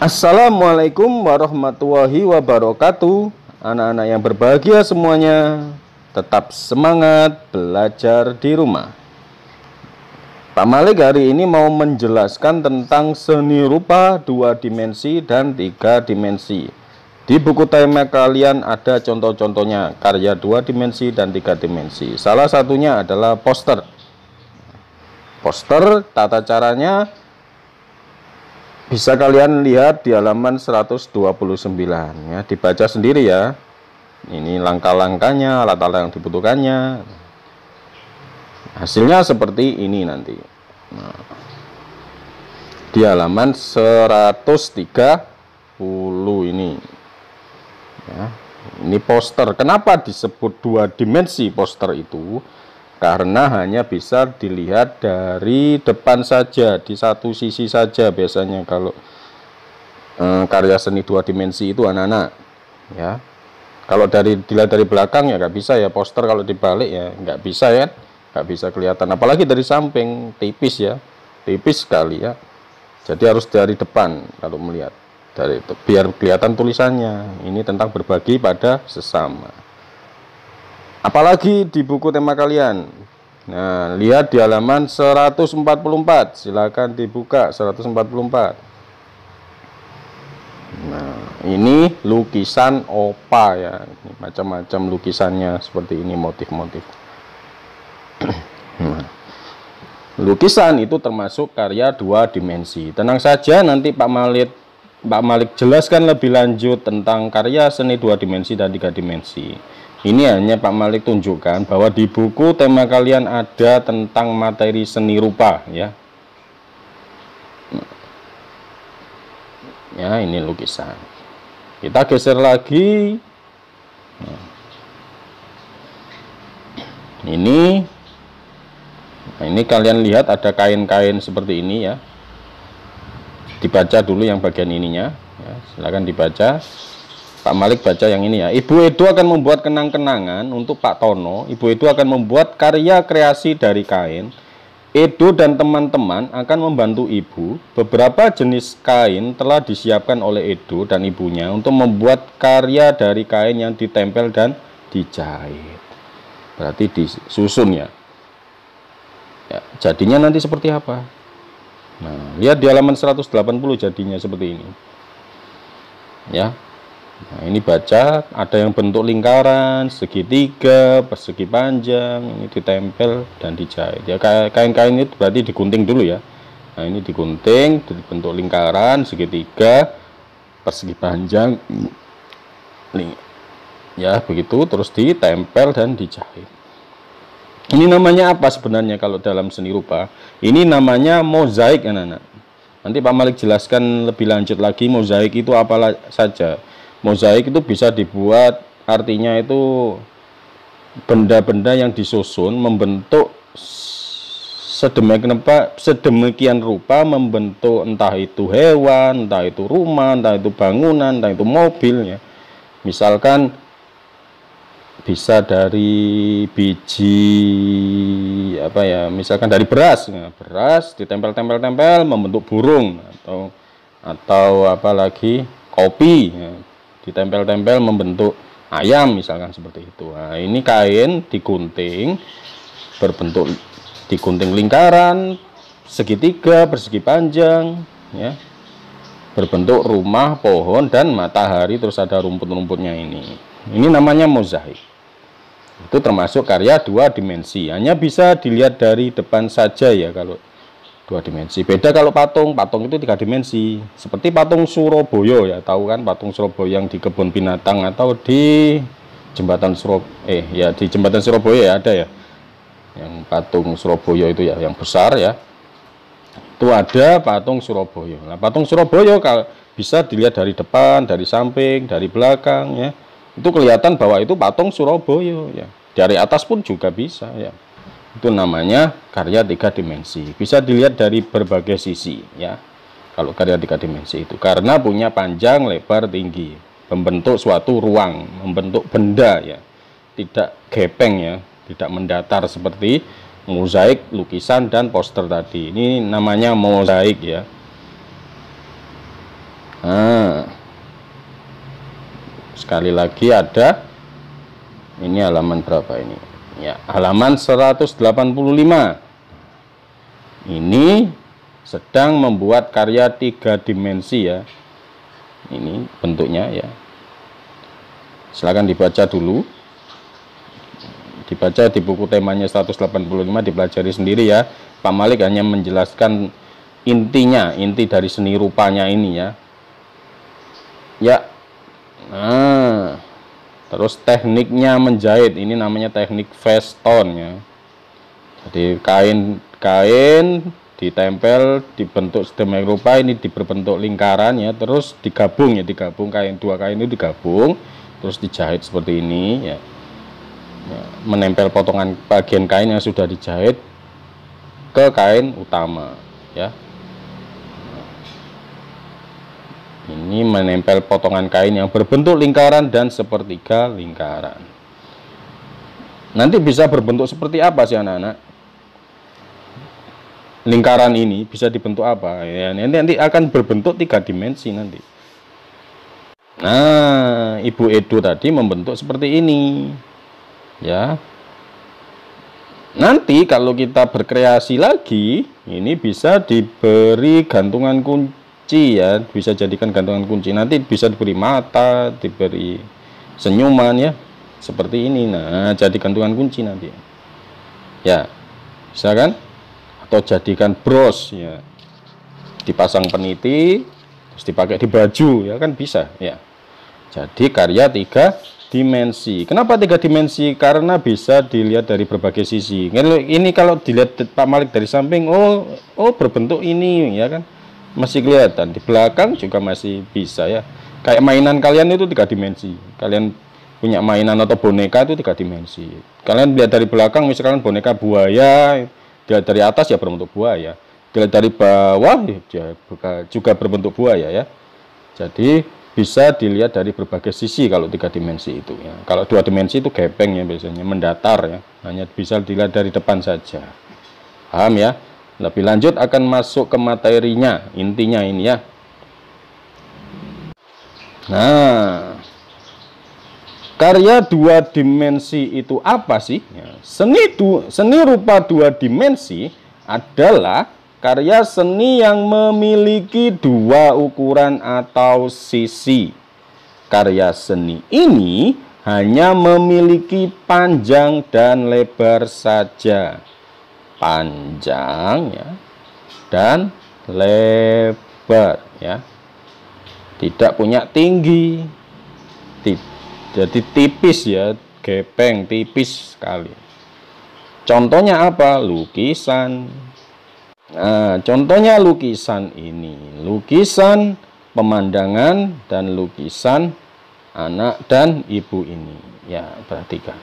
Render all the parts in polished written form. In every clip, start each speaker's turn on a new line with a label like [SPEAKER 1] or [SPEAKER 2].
[SPEAKER 1] Assalamualaikum warahmatullahi wabarakatuh. Anak-anak yang berbahagia semuanya, tetap semangat belajar di rumah. Pak Malik hari ini mau menjelaskan tentang seni rupa 2 dimensi dan 3 dimensi. Di buku tema kalian ada contoh-contohnya karya 2 dimensi dan 3 dimensi. Salah satunya adalah poster. Poster tata caranya bisa kalian lihat di halaman 129 ya, dibaca sendiri ya. Ini langkah-langkahnya, alat-alat yang dibutuhkannya. Hasilnya seperti ini nanti. Nah, di halaman 130 ini. Ya, ini poster. Kenapa disebut 2 dimensi poster itu? Karena hanya bisa dilihat dari depan saja, di satu sisi saja biasanya kalau karya seni 2 dimensi itu anak-anak ya. Kalau dilihat dari belakang ya nggak bisa ya, poster kalau dibalik ya nggak bisa ya, nggak bisa kelihatan, apalagi dari samping tipis ya, tipis sekali ya. Jadi harus dari depan kalau melihat dari itu biar kelihatan tulisannya. Ini tentang berbagi pada sesama. Apalagi di buku tema kalian. Nah, lihat di halaman 144. Silakan dibuka 144. Nah, ini lukisan opa ya. Macam-macam lukisannya seperti ini, motif-motif. Nah, lukisan itu termasuk karya 2 dimensi. Tenang saja, nanti Pak Malik jelaskan lebih lanjut tentang karya seni 2 dimensi dan 3 dimensi. Ini hanya Pak Malik tunjukkan bahwa di buku tema kalian ada tentang materi seni rupa ya. Ya, ini lukisan. Kita geser lagi. Nah, ini kalian lihat ada kain-kain seperti ini ya. Dibaca dulu yang bagian ininya ya, silakan dibaca. Pak Malik baca yang ini ya. Ibu Edo akan membuat kenang-kenangan untuk Pak Tono. Ibu Edo akan membuat karya kreasi dari kain. Edo dan teman-teman akan membantu ibu. Beberapa jenis kain telah disiapkan oleh Edo dan ibunya untuk membuat karya dari kain yang ditempel dan dijahit. Berarti disusun ya. Ya, jadinya nanti seperti apa? Nah, lihat di halaman 180 jadinya seperti ini. Ya. Nah, ini baca, ada yang bentuk lingkaran, segitiga, persegi panjang, ini ditempel dan dijahit. Ya, kain-kain itu berarti digunting dulu ya. Nah, ini digunting, bentuk lingkaran, segitiga, persegi panjang, ya begitu, terus ditempel dan dijahit. Ini namanya apa sebenarnya kalau dalam seni rupa? Ini namanya mozaik anak-anak. Nanti Pak Malik jelaskan lebih lanjut lagi mozaik itu apa saja. Mozaik itu bisa dibuat, artinya itu benda-benda yang disusun membentuk sedemikian rupa, membentuk entah itu hewan, entah itu rumah, entah itu bangunan, entah itu mobil ya. Misalkan bisa dari biji apa ya, misalkan dari beras. Nah, beras ditempel-tempel-tempel membentuk burung, atau apalagi kopi ya, ditempel-tempel membentuk ayam misalkan seperti itu. Nah, ini kain digunting berbentuk digunting lingkaran, segitiga, persegi panjang ya, berbentuk rumah, pohon dan matahari, terus ada rumput-rumputnya ini. Ini namanya mozaik. Itu termasuk karya 2 dimensi. Hanya bisa dilihat dari depan saja ya kalau 2 dimensi. Beda kalau patung itu 3 dimensi. Seperti patung Surabaya ya, tahu kan patung Surabaya yang di kebun binatang atau di jembatan di jembatan Surabaya ya ada ya. Yang patung Surabaya itu ya, yang besar ya. Itu ada patung Surabaya. Nah, patung Surabaya bisa dilihat dari depan, dari samping, dari belakang ya. Itu kelihatan bahwa itu patung Surabaya ya. Dari atas pun juga bisa ya. Itu namanya karya 3 dimensi. Bisa dilihat dari berbagai sisi ya. Kalau karya 3 dimensi itu karena punya panjang, lebar, tinggi, membentuk suatu ruang, membentuk benda ya. Tidak gepeng ya, tidak mendatar seperti mozaik, lukisan dan poster tadi. Ini namanya mozaik ya. Nah, sekali lagi ada, ini halaman berapa ini? Ya, halaman 185. Ini sedang membuat karya 3 dimensi ya. Ini bentuknya ya. Silakan dibaca dulu. Dibaca di buku temanya 185, dipelajari sendiri ya. Pak Malik hanya menjelaskan intinya, inti dari seni rupanya ini ya. Ya. Nah, terus tekniknya menjahit, ini namanya teknik Feston ya. Jadi kain ditempel, dibentuk sedemikian rupa, ini berbentuk lingkaran ya, terus digabung ya, kain, 2 kain itu digabung, terus dijahit seperti ini ya. Menempel potongan bagian kain yang sudah dijahit ke kain utama ya. Ini menempel potongan kain yang berbentuk lingkaran dan sepertiga lingkaran. Nanti bisa berbentuk seperti apa sih anak-anak? Lingkaran ini bisa dibentuk apa? Ya, nanti akan berbentuk 3 dimensi nanti. Nah, Ibu Edo tadi membentuk seperti ini. Ya. Nanti kalau kita berkreasi lagi, ini bisa diberi gantungan kunci ya, bisa jadikan gantungan kunci. Nanti bisa diberi mata, diberi senyuman ya, seperti ini. Nah, jadi gantungan kunci nanti. Ya, bisa kan? Atau jadikan bros ya, dipasang peniti, terus dipakai di baju ya kan bisa ya. Jadi karya 3 dimensi. Kenapa 3 dimensi? Karena bisa dilihat dari berbagai sisi. Ini kalau dilihat Pak Malik dari samping, oh berbentuk ini ya kan, masih kelihatan. Di belakang juga masih bisa ya. Kayak mainan kalian itu 3 dimensi. Kalian punya mainan atau boneka itu 3 dimensi. Kalian lihat dari belakang, misalkan boneka buaya, dilihat dari atas ya berbentuk buaya, dilihat dari bawah ya juga berbentuk buaya ya. Jadi bisa dilihat dari berbagai sisi kalau 3 dimensi itu ya. Kalau 2 dimensi itu gepeng ya, biasanya mendatar ya, hanya bisa dilihat dari depan saja. Paham ya? Lebih lanjut akan masuk ke materinya, intinya ini ya. Nah, karya 2 dimensi itu apa sih? Ya, seni rupa 2 dimensi adalah karya seni yang memiliki 2 ukuran atau sisi. Karya seni ini hanya memiliki panjang dan lebar saja. Panjang ya, dan lebar ya. Tidak punya tinggi. Jadi tipis ya, gepeng, tipis sekali. Contohnya apa? Lukisan. Nah, contohnya lukisan ini. Lukisan pemandangan dan lukisan anak dan ibu ini. Ya, perhatikan.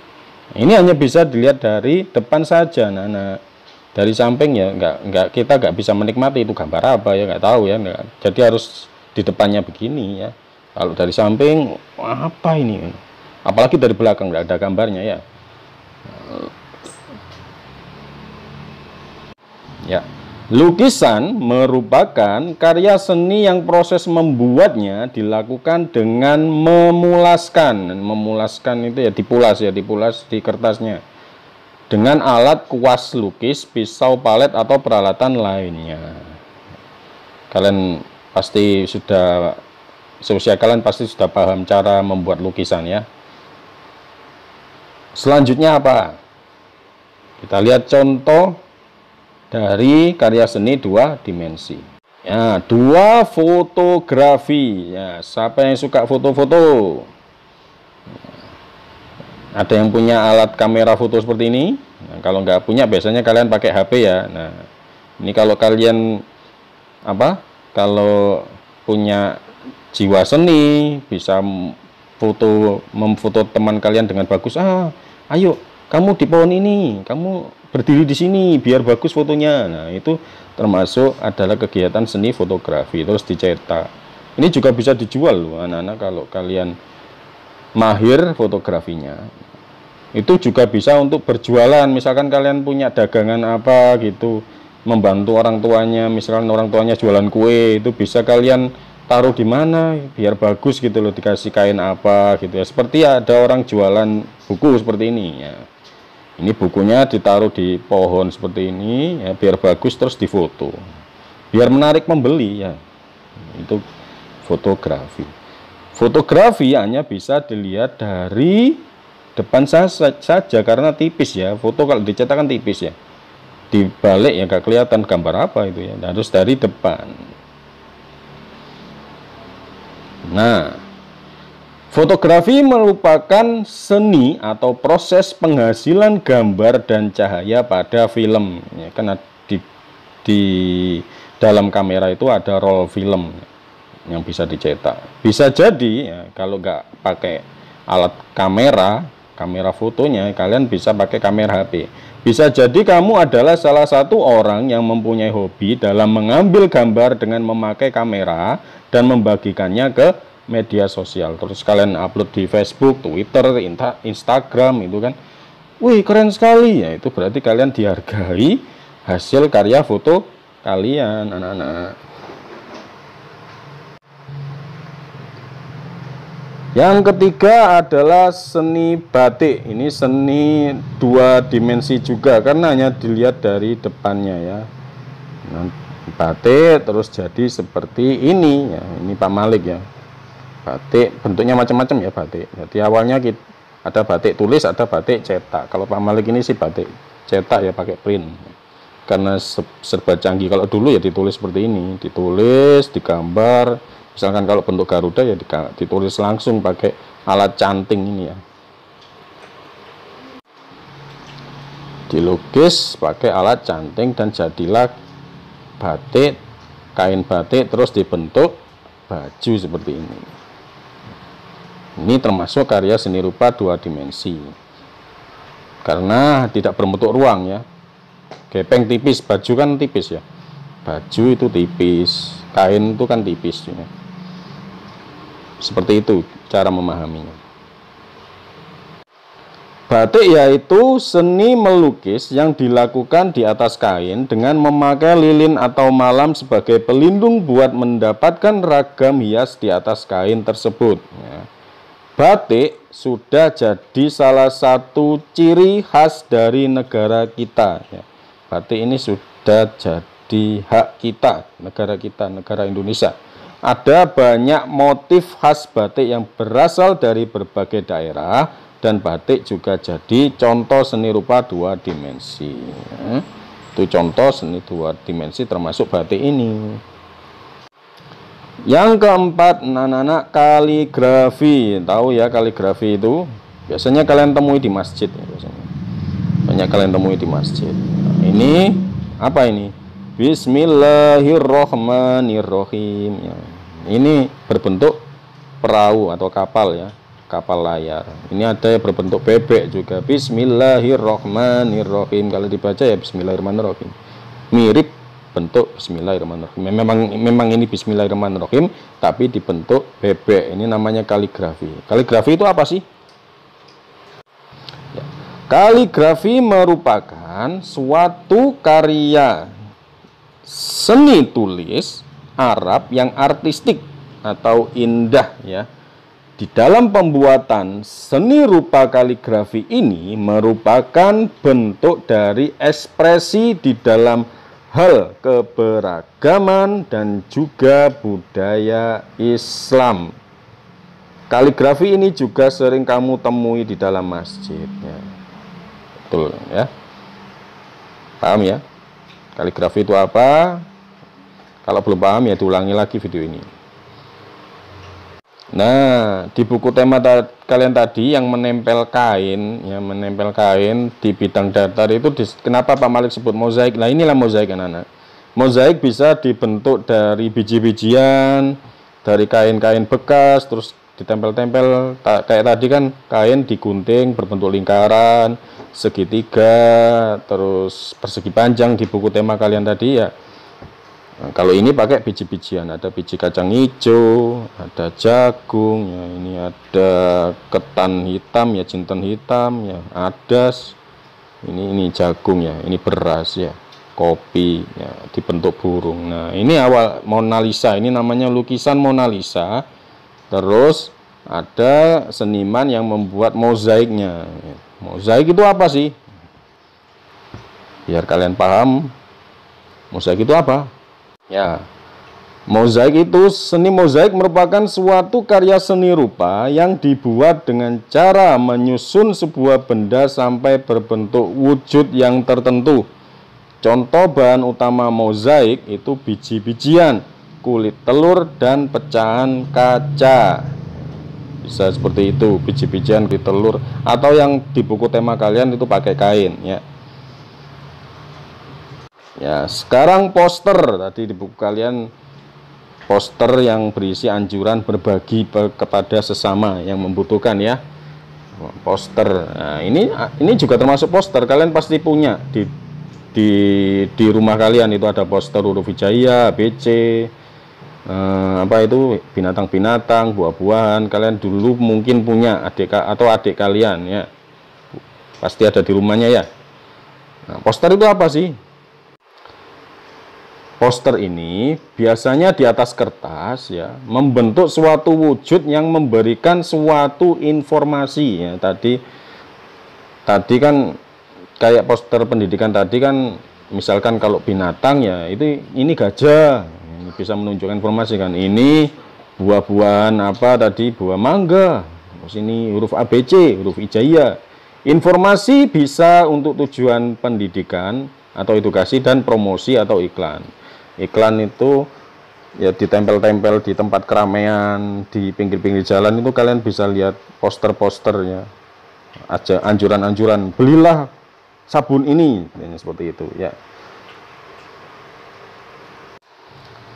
[SPEAKER 1] Ini hanya bisa dilihat dari depan saja, anak-anak. Dari samping ya, kita nggak bisa menikmati itu gambar apa ya, nggak tahu ya. Jadi harus di depannya begini ya. Kalau dari samping, apa ini? Apalagi dari belakang nggak ada gambarnya ya. Ya, lukisan merupakan karya seni yang proses membuatnya dilakukan dengan memulaskan. Memulaskan itu ya dipulas di kertasnya. Dengan alat kuas lukis, pisau, palet atau peralatan lainnya. Kalian pasti sudah, seusia kalian pasti sudah paham cara membuat lukisan ya. Selanjutnya apa? Kita lihat contoh dari karya seni 2 dimensi. Ya, 2 fotografi. Ya, siapa yang suka foto-foto? Ada yang punya alat kamera foto seperti ini? Nah, kalau nggak punya, biasanya kalian pakai HP ya. Nah, ini kalau kalian kalau punya jiwa seni, bisa memfoto teman kalian dengan bagus. Ayo, kamu di pohon ini, kamu berdiri di sini, biar bagus fotonya. Nah, itu termasuk adalah kegiatan seni fotografi, terus dicetak. Ini juga bisa dijual loh, anak-anak, kalau kalian mahir fotografinya. Itu juga bisa untuk berjualan. Misalkan kalian punya dagangan apa gitu, membantu orang tuanya, misalkan orang tuanya jualan kue, itu bisa kalian taruh di mana biar bagus gitu loh, dikasih kain apa gitu ya, seperti ada orang jualan buku seperti ini ya. Ini bukunya ditaruh di pohon seperti ini ya, biar bagus, terus difoto biar menarik pembeli ya. Itu fotografi. Fotografi hanya bisa dilihat dari depan saja karena tipis ya. Foto kalau dicetak kan tipis ya, dibalik ya nggak kelihatan gambar apa itu ya, harus dari depan. Nah, fotografi merupakan seni atau proses penghasilan gambar dan cahaya pada film ya, karena di dalam kamera itu ada roll film yang bisa dicetak. Bisa jadi ya, kalau nggak pakai alat kamera fotonya, kalian bisa pakai kamera HP. Bisa jadi kamu adalah salah satu orang yang mempunyai hobi dalam mengambil gambar dengan memakai kamera dan membagikannya ke media sosial. Terus kalian upload di Facebook, Twitter, Instagram itu kan. Wih, keren sekali ya. Itu berarti kalian dihargai hasil karya foto kalian, anak-anak. Yang ketiga adalah seni batik. Ini seni 2 dimensi juga karena hanya dilihat dari depannya ya. Nah, batik terus jadi seperti ini ya. Ini Pak Malik ya. Batik bentuknya macam-macam ya batik. Jadi awalnya ada batik tulis, ada batik cetak. Kalau Pak Malik ini sih batik cetak ya, pakai print. Karena serba canggih. Kalau dulu ya ditulis seperti ini, ditulis, digambar. Misalkan kalau bentuk Garuda ya ditulis langsung pakai alat canting ini ya. Dilukis pakai alat canting dan jadilah batik, kain batik, terus dibentuk baju seperti ini. Ini termasuk karya seni rupa 2 dimensi. Karena tidak berbentuk ruang ya. Gepeng tipis, baju kan tipis ya. Baju itu tipis, kain itu kan tipis ya. Seperti itu cara memahaminya. Batik yaitu seni melukis yang dilakukan di atas kain dengan memakai lilin atau malam sebagai pelindung buat mendapatkan ragam hias di atas kain tersebut ya. Batik sudah jadi salah satu ciri khas dari negara kita ya. Batik ini sudah jadi hak kita, negara Indonesia. Ada banyak motif khas batik yang berasal dari berbagai daerah, dan batik juga jadi contoh seni rupa 2 dimensi. Itu contoh seni 2 dimensi termasuk batik ini. Yang keempat, anak-anak, kaligrafi. Tahu ya kaligrafi itu? Biasanya kalian temui di masjid ya, biasanya. Banyak kalian temui di masjid. Ini apa ini? Bismillahirrohmanirrohim ya. Ini berbentuk perahu atau kapal ya, kapal layar. Ini ada yang berbentuk bebek juga. Bismillahirrohmanirrohim. Kalau dibaca ya Bismillahirrahmanirrohim. Mirip bentuk Bismillahirrahmanirrohim. Memang ini Bismillahirrahmanirrohim, tapi dibentuk bebek. Ini namanya kaligrafi. Kaligrafi itu apa sih? Kaligrafi merupakan suatu karya seni tulis Arab yang artistik atau indah ya. Di dalam pembuatan seni rupa kaligrafi ini merupakan bentuk dari ekspresi di dalam hal keberagaman dan juga budaya Islam. Kaligrafi ini juga sering kamu temui di dalam masjid ya. Betul ya. Paham ya? Kaligrafi itu apa? Kalau belum paham ya diulangi lagi video ini. Nah, di buku tema kalian tadi yang menempel kain, ya menempel kain di bidang datar itu kenapa Pak Malik sebut mozaik? Nah, inilah mozaik anak-anak. Mozaik bisa dibentuk dari biji-bijian, dari kain-kain bekas, terus ditempel-tempel. Kayak tadi kan kain digunting berbentuk lingkaran, segitiga, terus persegi panjang di buku tema kalian tadi ya. Nah, kalau ini pakai biji-bijian, ada biji kacang hijau, ada jagung, ya ini ada ketan hitam ya, jinten hitam ya, adas, ini jagung ya, ini beras ya, kopi ya, dibentuk burung. Nah, ini awal Mona Lisa, ini namanya lukisan Mona Lisa. Terus ada seniman yang membuat mozaiknya. Mozaik itu apa sih? Biar kalian paham, mozaik itu apa? Ya, mozaik itu, seni mozaik merupakan suatu karya seni rupa yang dibuat dengan cara menyusun sebuah benda sampai berbentuk wujud yang tertentu. Contoh bahan utama mozaik itu biji-bijian, kulit telur, dan pecahan kaca. Bisa seperti itu, biji-bijian, kulit telur, atau yang di buku tema kalian itu pakai kain ya. Ya, sekarang poster, tadi di buku kalian poster yang berisi anjuran berbagi kepada sesama yang membutuhkan ya. Poster. Nah, ini juga termasuk poster, kalian pasti punya di rumah kalian itu ada poster huruf hijaiyah, ABC, apa itu binatang-binatang, buah-buahan. Kalian dulu mungkin punya adik kalian ya, pasti ada di rumahnya ya. Nah, poster itu apa sih? Poster ini biasanya di atas kertas ya, membentuk suatu wujud yang memberikan suatu informasi ya. Tadi kan kayak poster pendidikan tadi kan, misalkan kalau binatang ya ini gajah, ini bisa menunjukkan informasi kan, ini buah-buahan apa tadi, buah mangga, terus ini huruf ABC, huruf hijaiyah. Informasi bisa untuk tujuan pendidikan atau edukasi dan promosi atau iklan. Iklan itu ya ditempel-tempel di tempat keramaian, di pinggir-pinggir jalan itu kalian bisa lihat poster-posternya, aja anjuran-anjuran, belilah sabun ini, seperti itu ya.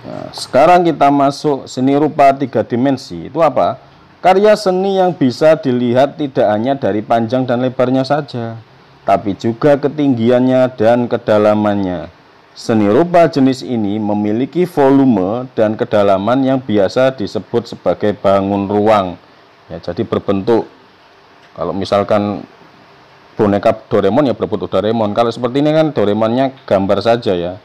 [SPEAKER 1] Nah, sekarang kita masuk seni rupa 3 dimensi. Itu apa? Karya seni yang bisa dilihat tidak hanya dari panjang dan lebarnya saja, tapi juga ketinggiannya dan kedalamannya. Seni rupa jenis ini memiliki volume dan kedalaman yang biasa disebut sebagai bangun ruang. Ya, jadi berbentuk, kalau misalkan boneka Doraemon ya berbentuk Doraemon. Kalau seperti ini kan Doraemonnya gambar saja ya.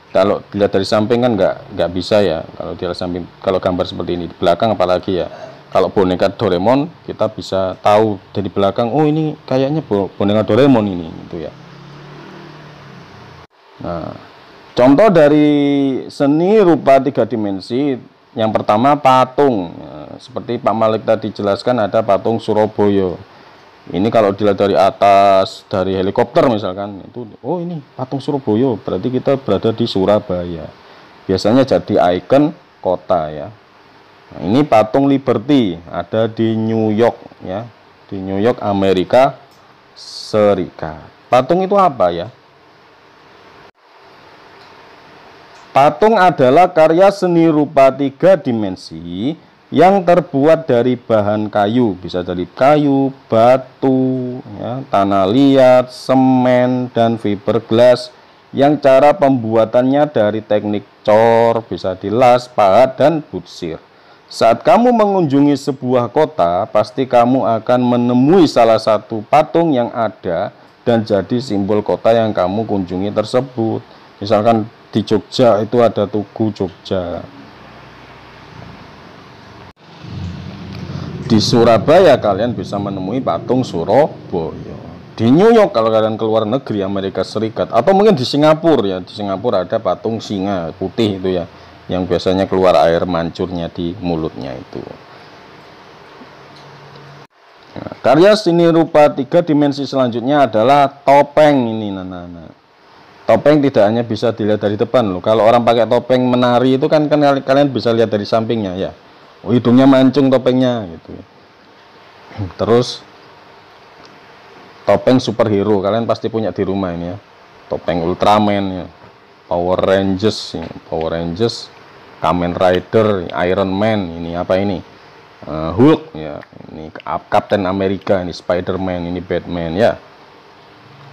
[SPEAKER 1] Kalau dilihat dari samping kan nggak bisa ya. Kalau dilihat samping, kalau gambar seperti ini di belakang apalagi ya. Kalau boneka Doraemon kita bisa tahu dari belakang, oh ini kayaknya boneka Doraemon ini gitu ya. Nah, contoh dari seni rupa 3 dimensi yang pertama patung. Ya, seperti Pak Malik tadi jelaskan ada patung Surabaya. Ini kalau dilihat dari atas, dari helikopter misalkan, itu oh ini patung Surabaya, berarti kita berada di Surabaya. Biasanya jadi ikon kota ya. Nah, ini patung Liberty ada di New York ya, di New York Amerika Serikat. Patung itu apa ya? Patung adalah karya seni rupa 3 dimensi yang terbuat dari bahan kayu, bisa dari kayu, batu, ya, tanah liat, semen, dan fiberglass, yang cara pembuatannya dari teknik cor, bisa dilas, pahat, dan butsir. Saat kamu mengunjungi sebuah kota, pasti kamu akan menemui salah satu patung yang ada dan jadi simbol kota yang kamu kunjungi tersebut. Misalkan di Jogja itu ada Tugu Jogja. Di Surabaya kalian bisa menemui patung Surabaya. Di New York kalau kalian keluar negeri Amerika Serikat, atau mungkin di Singapura ya, di Singapura ada patung singa putih itu ya, yang biasanya keluar air mancurnya di mulutnya itu. Nah, karya seni rupa 3 dimensi selanjutnya adalah topeng ini, nana. Topeng tidak hanya bisa dilihat dari depan loh. Kalau orang pakai topeng menari itu kan kalian bisa lihat dari sampingnya ya. Oh, hidungnya mancung topengnya gitu. Terus topeng superhero kalian pasti punya di rumah ini ya. Topeng Ultraman ya. Power Rangers ya. Power Rangers, Kamen Rider, Iron Man, ini apa ini? Hulk ya. Ini Captain America, ini Spider-Man, ini Batman ya.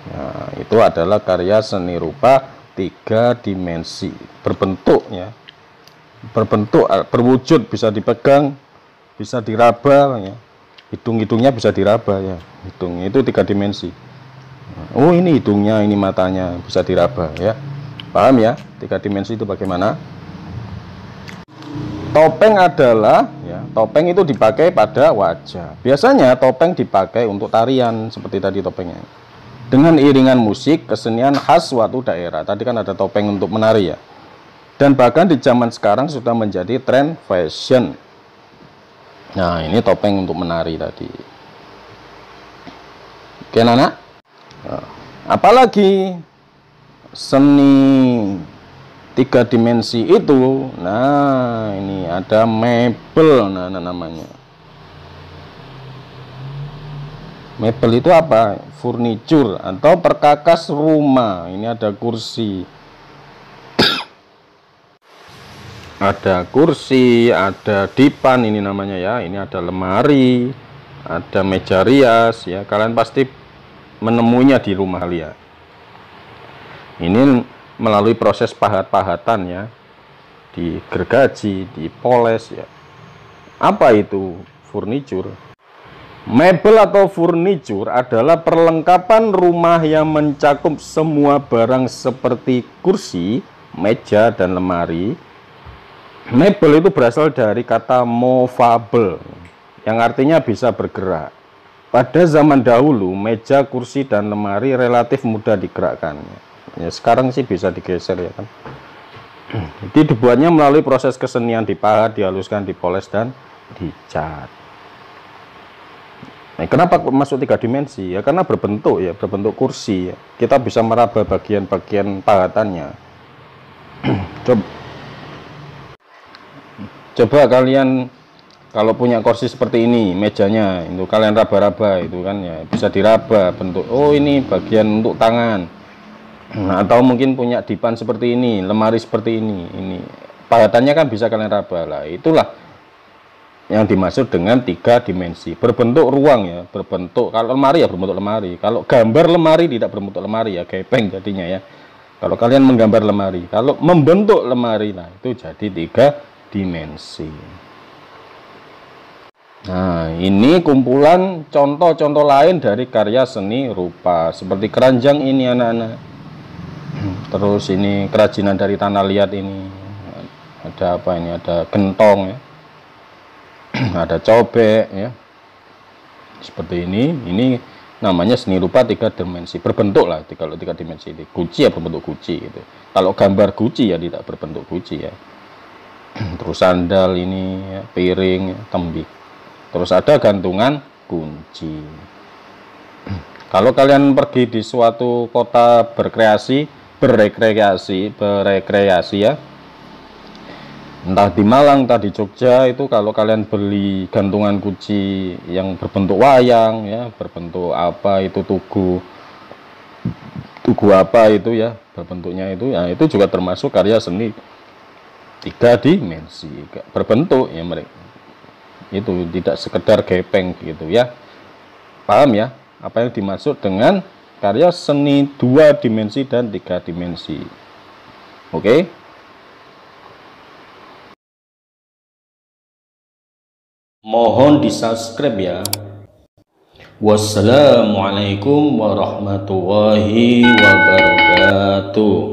[SPEAKER 1] Nah, itu adalah karya seni rupa 3 dimensi, berbentuk ya. Berbentuk, berwujud, bisa dipegang, bisa diraba ya. Hidung-hidungnya bisa diraba ya. Hidung itu 3 dimensi. Oh ini hidungnya, ini matanya bisa diraba ya. Paham ya, 3 dimensi itu bagaimana? Topeng adalah ya, topeng itu dipakai pada wajah. Biasanya topeng dipakai untuk tarian seperti tadi topengnya. Dengan iringan musik, kesenian khas suatu daerah. Tadi kan ada topeng untuk menari ya. Dan bahkan di zaman sekarang sudah menjadi tren fashion. Nah, ini topeng untuk menari tadi. Oke, Nana. Nah, apalagi seni 3 dimensi itu. Nah, ini ada mebel. Nah, namanya mebel itu apa? Furniture atau perkakas rumah. Ini ada kursi, ada kursi, ada dipan, ini namanya ya. Ini ada lemari, ada meja rias ya. Kalian pasti menemuinya di rumah kalian. Ini melalui proses pahat-pahatan ya, digergaji, dipoles ya. Apa itu furniture? Mebel atau furniture adalah perlengkapan rumah yang mencakup semua barang seperti kursi, meja, dan lemari. Mebel itu berasal dari kata movable, yang artinya bisa bergerak. Pada zaman dahulu, meja, kursi, dan lemari relatif mudah digerakkan. Ya, sekarang sih bisa digeser ya kan. Jadi dibuatnya melalui proses kesenian, dipahat, dihaluskan, dipoles, dan dicat. Nah, kenapa masuk 3 dimensi? Ya karena berbentuk ya, berbentuk kursi ya. Kita bisa meraba bagian-bagian pahatannya. Coba kalian kalau punya kursi seperti ini, mejanya itu kalian raba-raba itu kan ya, bisa diraba bentuk. Oh, ini bagian untuk tangan. Nah, atau mungkin punya dipan seperti ini, lemari seperti ini pahatannya kan bisa kalian raba lah. Itulah yang dimaksud dengan 3 dimensi. Berbentuk ruang ya, berbentuk, kalau lemari ya berbentuk lemari. Kalau gambar lemari tidak berbentuk lemari ya, gepeng jadinya ya. Kalau kalian menggambar lemari, kalau membentuk lemari, nah itu jadi 3 dimensi. Nah, ini kumpulan contoh-contoh lain dari karya seni rupa seperti keranjang ini anak-anak. Terus ini kerajinan dari tanah liat ini. Ada apa ini? Ada gentong ya. Ada cobek ya. Seperti ini namanya seni rupa 3 dimensi. Berbentuk lah kalau 3 dimensi ini. Guci ya berbentuk guci gitu. Kalau gambar guci ya tidak berbentuk guci ya. Terus sandal ini ya, piring ya, tembik. Terus ada gantungan kunci. Kalau kalian pergi di suatu kota berekreasi ya, entah di Malang, entah di Jogja, itu kalau kalian beli gantungan kunci yang berbentuk wayang ya, berbentuk apa itu tugu apa itu ya, berbentuknya itu ya, itu juga termasuk karya seni 3 dimensi, berbentuk ya mereka. Itu tidak sekedar gepeng gitu ya. Paham ya apa yang dimaksud dengan karya seni 2 dimensi dan 3 dimensi. Oke. Mohon di-subscribe ya. Wassalamualaikum warahmatullahi wabarakatuh.